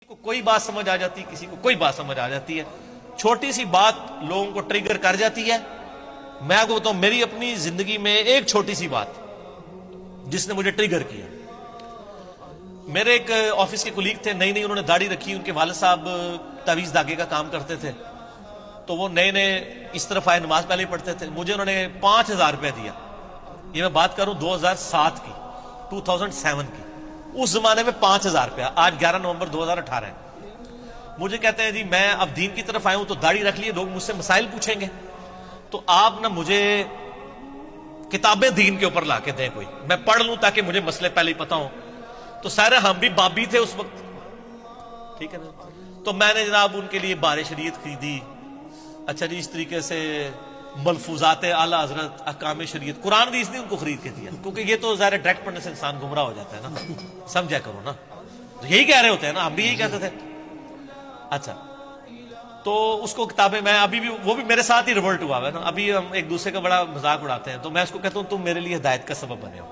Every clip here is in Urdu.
کو کوئی بات سمجھ آ جاتی ہے، کسی کو کوئی بات سمجھ آ جاتی ہے، چھوٹی سی بات لوگوں کو ٹریگر کر جاتی ہے۔ میں آپ کو بتاؤں میری اپنی زندگی میں ایک چھوٹی سی بات جس نے مجھے ٹریگر کیا، میرے ایک آفس کے کولیگ تھے، نئی انہوں نے داڑھی رکھی، ان کے والد صاحب تعویذ دھاگے کا کام کرتے تھے، تو وہ نئے اس طرف آئے، نماز پہلے ہی پڑھتے تھے، مجھے انہوں نے 5,000 روپے دیا۔ یہ میں بات کروں 2007 کی، 2007 کی، اس زمانے میں 5,000 روپیہ، آج 11 نومبر 2018 ہے۔ مجھے کہتے ہیں جی میں اب دین کی طرف آیا ہوں تو داڑھی رکھ لیے، لوگ مجھ سے مسائل پوچھیں گے، تو آپ نہ مجھے کتابیں دین کے اوپر لا کے دیں، کوئی میں پڑھ لوں تاکہ مجھے مسئلے پہلے ہی پتا ہوں۔ تو سارے ہم بھی بابی تھے اس وقت، ٹھیک ہے نا، تو میں نے جناب ان کے لیے بار شریعت خریدی۔ اچھا جی، اس طریقے سے ملفوظات اعلیٰ حضرت، احکام شریعت، قرآن بھی اس نے ان کو خرید کے دیا، کیونکہ یہ تو ظاہر ڈائریکٹ پڑھنے سے انسان گمراہ ہو جاتا ہے نا، سمجھا کرو نا، تو یہی کہہ رہے ہوتے ہیں نا، ہم بھی یہی کہتے تھے۔ اچھا، تو اس کو کتابیں میں ابھی بھی، وہ بھی میرے ساتھ ہی ریورٹ ہوا ہے نا، ابھی ہم ایک دوسرے کا بڑا مذاق اڑاتے ہیں، تو میں اس کو کہتا ہوں تم میرے لیے ہدایت کا سبب بنے ہو۔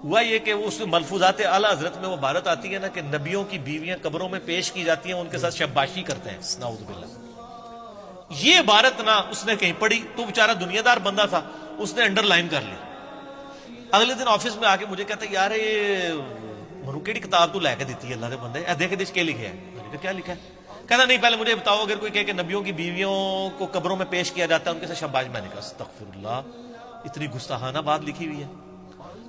ہوا یہ کہ اس ملفوظات اعلیٰ حضرت میں وہ عبارت آتی ہے نا کہ نبیوں کی بیویاں قبروں میں پیش کی جاتی ہیں، ان کے ساتھ شباشی کرتے ہیں، نعوذ باللہ۔ یہ عبارت نا اس نے کہیں پڑھی، تو بیچارہ دنیا دار بندہ تھا، اس نے انڈر لائن کر لی۔ اگلے دن آفس میں آ کے مجھے کہتا ہے یار یہ منو کیڑی کتاب تو لے کے دیتی ہے اللہ کے بندے، دیکھ دس کے لکھے ہے؟ میں نے کہا کیا لکھا ہے؟ کہنا نہیں پہلے مجھے بتاؤ، اگر کوئی کہے کہ نبیوں کی بیویوں کو قبروں میں پیش کیا جاتا ہے ان کے ساتھ شباش، میں نے کہا استغفر اللہ، اتنی گستاخانہ بات لکھی ہوئی ہے؟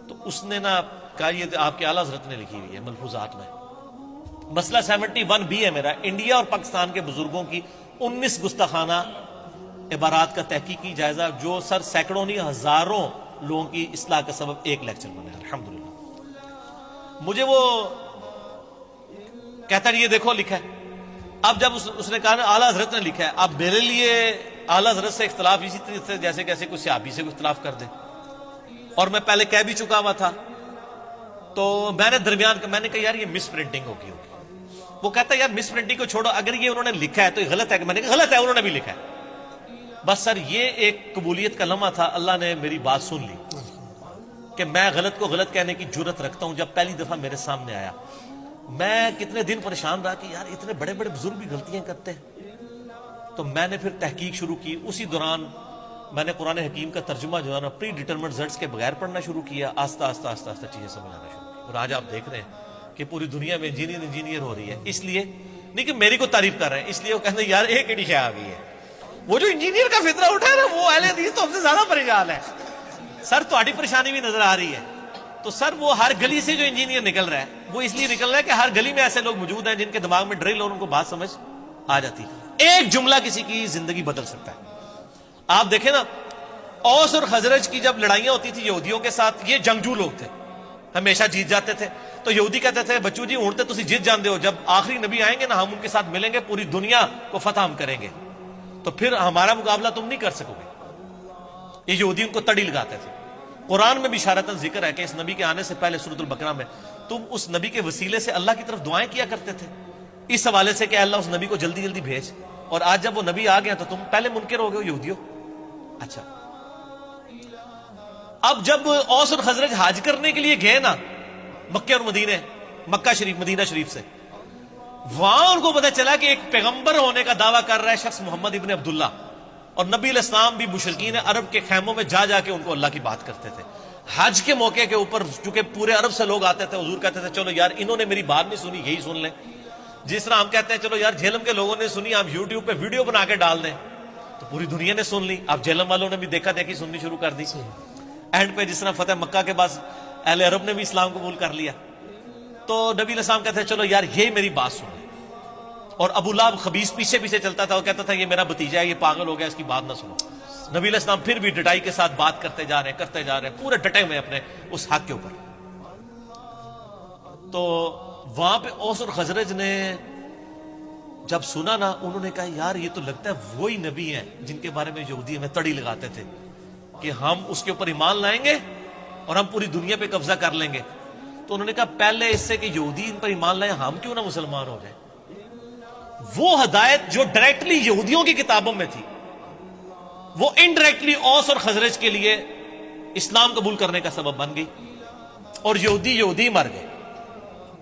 تو اس نے نا کہا یہ آپ کے اعلیٰ حضرت نے لکھی ہوئی ہے ملفوظات میں۔ مسئلہ 71B ہے میرا، انڈیا اور پاکستان کے بزرگوں کی 19 گستاخانہ عبارات کا تحقیقی جائزہ، جو سر سینکڑوں نہیں ہزاروں لوگوں کی اصلاح کا سبب ایک لیکچر بنا ہے الحمدللہ۔ مجھے وہ کہتا ہے یہ دیکھو لکھا ہے۔ اب جب اس نے کہا نا اعلیٰ حضرت نے لکھا ہے، اب میرے لیے اعلیٰ حضرت سے اختلاف اسی طریقے سے جیسے کیسے کوئی صحابی سے کوئی اختلاف کر دے، اور میں پہلے کہہ بھی چکا ہوا تھا، تو میں نے درمیان میں نے کہا یار یہ مس پرنٹنگ ہوگی۔ وہ کہتا ہے یار مس پرنٹنگ کو چھوڑو، اگر یہ انہوں نے لکھا ہے تو یہ غلط ہے، میں نے کہا غلط ہے، انہوں نے بھی لکھا ہے۔ بس سر یہ ایک قبولیت کا لمحہ تھا، اللہ نے میری بات سن لی کہ میں غلط کو غلط کہنے کی جرت رکھتا ہوں۔ جب پہلی دفعہ میرے سامنے آیا، میں کتنے دن پریشان رہا کہ یار اتنے بڑے بڑے بزرگ بھی غلطیاں کرتے ہیں، تو میں نے پھر تحقیق شروع کی۔ اسی دوران میں نے قرآن حکیم کا ترجمہ جو ہے نا پری ڈیٹرمنٹ ریزلٹس کے بغیر پڑھنا شروع کیا، آہستہ آہستہ آہستہ آہستہ چیزیں سمجھ آنا شروع کی، اور آج آپ دیکھ رہے ہیں کہ پوری دنیا میں انجینئر ہو رہی ہے۔ اس لیے نہیں کہ میری کو تعریف کر رہے ہیں، اس لیے وہ کہتے ہیں یار ایک ایڈی شے آ گئی ہے، وہ جو انجینئر کا فطرہ اٹھا ہے نا وہ اہل حدیث تو ہم سے زیادہ پریشان ہے۔ سر تہاڈی پریشانی بھی نظر آ رہی ہے، تو سر وہ ہر گلی سے جو انجینئر نکل رہا ہے وہ اس لیے نکل رہا ہے کہ ہر گلی میں ایسے لوگ موجود ہیں جن کے دماغ میں ڈرل اور ان کو بات سمجھ آ جاتی ہے۔ ایک جملہ کسی کی زندگی بدل سکتا ہے۔ آپ دیکھیں نا، اوس اور خزرج کی جب لڑائیاں ہوتی تھی یہودیوں کے ساتھ، یہ جنگجو لوگ تھے، ہمیشہ جیت جاتے تھے، تو یہودی کہتے تھے بچو جی اونٹتے تسی جیت جاندے ہو، جب آخری نبی آئیں گے نا ہم ان کے ساتھ ملیں گے، پوری دنیا کو فتح ہم کریں گے، تو پھر ہمارا مقابلہ تم نہیں کر سکو گے۔ یہ یہودی ان کو تڑی لگاتے تھے۔ قرآن میں بھی اشارتاً ذکر ہے کہ اس نبی کے آنے سے پہلے سورۃ البقرہ میں تم اس نبی کے وسیلے سے اللہ کی طرف دعائیں کیا کرتے تھے، اس حوالے سے کہ اللہ اس نبی کو جلدی جلدی بھیج، اور آج جب وہ نبی آ گیا تو تم پہلے منکر ہو گئے یہودیوں۔ اچھا، اب جب اوس اور خزرج حج کرنے کے لیے گئے نا مکہ اور مکہ شریف، مدینہ شریف سے، وہاں ان کو پتہ چلا کہ ایک پیغمبر ہونے کا دعویٰ کر رہا ہے شخص محمد ابن عبداللہ، اور نبی علیہ السلام بھی مشرکین عرب کے خیموں میں جا جا کے ان کو اللہ کی بات کرتے تھے۔ حج کے موقع کے اوپر چونکہ پورے عرب سے لوگ آتے تھے، حضور کہتے تھے چلو یار انہوں نے میری بات نہیں سنی، یہی سن لیں۔ جس طرح ہم کہتے ہیں چلو یار جہلم کے لوگوں نے سنی، آپ یوٹیوب پہ ویڈیو بنا کے ڈال دیں، تو پوری دنیا نے سن لی، اب جہلم والوں نے بھی دیکھا دیکھی سننی شروع کر دی۔ اینڈ پہ جس طرح فتح مکہ کے بعد اہل عرب نے بھی اسلام قبول کر لیا، تو نبی علیہ السلام کہتے ہیں چلو یار یہ میری بات سنیں، اور ابو لہب خبیث پیچھے پیچھے چلتا تھا، وہ کہتا تھا یہ میرا بھتیجا ہے، یہ پاگل ہو گیا، اس کی بات نہ سنو۔ نبی علیہ السلام پھر بھی ڈٹائی کے ساتھ بات کرتے جا رہے ہیں، پورے ڈٹے ہوئے اپنے اس حق کے اوپر۔ تو وہاں پہ اوس اور خزرج نے جب سنا نا، انہوں نے کہا یار یہ تو لگتا ہے وہی نبی ہیں جن کے بارے میں یہودی ہمیں تڑی لگاتے تھے کہ ہم اس کے اوپر ایمان لائیں گے اور ہم پوری دنیا پہ قبضہ کر لیں گے۔ تو انہوں نے کہا پہلے اس سے کہ یہودی ان پر ایمان لائیں، ہم کیوں نہ مسلمان ہو جائیں۔ وہ ہدایت جو ڈائریکٹلی یہودیوں کی کتابوں میں تھی، وہ انڈائریکٹلی اوس اور خزرج کے لیے اسلام قبول کرنے کا سبب بن گئی، اور یہودی مر گئے۔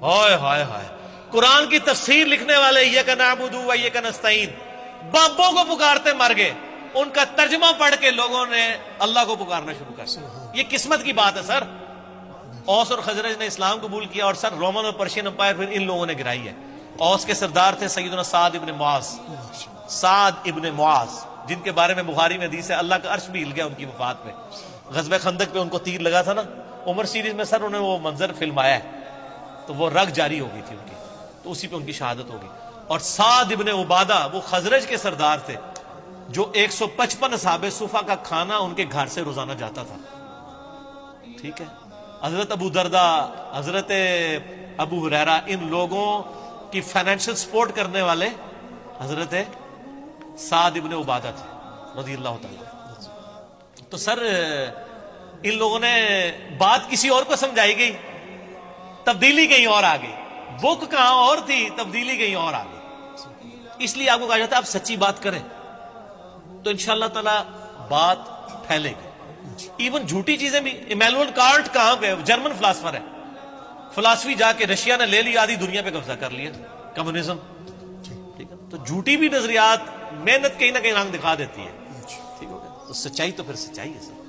ہائے ہائے ہائے، قرآن کی تفسیر لکھنے والے ایاک نعبد و ایاک نستعین بابوں کو پکارتے مر گئے، ان کا ترجمہ پڑھ کے لوگوں نے اللہ کو پکارنا شروع کر دیا۔ یہ قسمت کی بات ہے سر۔ اوس اور خزرج نے اسلام قبول کیا، اور سر رومن اور پرشین امپائر پھر ان لوگوں نے گرائی ہے۔ اوس کے سردار تھے سیدنا سعد ابن معاذ، سعد ابن معاذ، جن کے بارے میں بخاری میں حدیث ہے اللہ کا عرش بھی ہل گیا ان کی وفات پہ۔ غزوہ خندق پہ ان کو تیر لگا تھا نا، عمر سیریز میں سر انہوں نے وہ منظر فلمایا ہے، تو وہ رگ جاری ہو گئی تھی ان کی، تو اسی پہ ان کی شہادت ہوگی۔ اور سعد ابن عبادہ وہ خزرج کے سردار تھے، جو 155 اصحاب صفا کا کھانا ان کے گھر سے روزانہ جاتا تھا، ٹھیک ہے۔ حضرت ابو دردہ، حضرت ابو ہریرہ، ان لوگوں کی فائنینشل سپورٹ کرنے والے حضرت سعد ابن عبادہ تھے رضی اللہ تعالیٰ۔ تو سر ان لوگوں نے بات کسی اور کو سمجھائی گئی، تبدیلی کہیں اور آ گئی، بک کہاں اور تھی، تبدیلی کہیں اور آ گئی۔ اس لیے آپ کو کہا جاتا ہے آپ سچی بات کریں تو انشاءاللہ تعالیٰ بات پھیلے گی۔ ایون جھوٹی چیزیں بھی، ایمینوئل کانٹ کہاں گئے، جرمن فلاسفر ہے، فلاسفی جا کے رشیا نے لے لی، آدھی دنیا پہ قبضہ کر لیا، کمیونزم، ٹھیک ہے۔ تو جھوٹی بھی نظریات محنت کہیں نہ کہیں رنگ دکھا دیتی ہے، ٹھیک ہو گیا۔ تو سچائی تو پھر سچائی ہے سر۔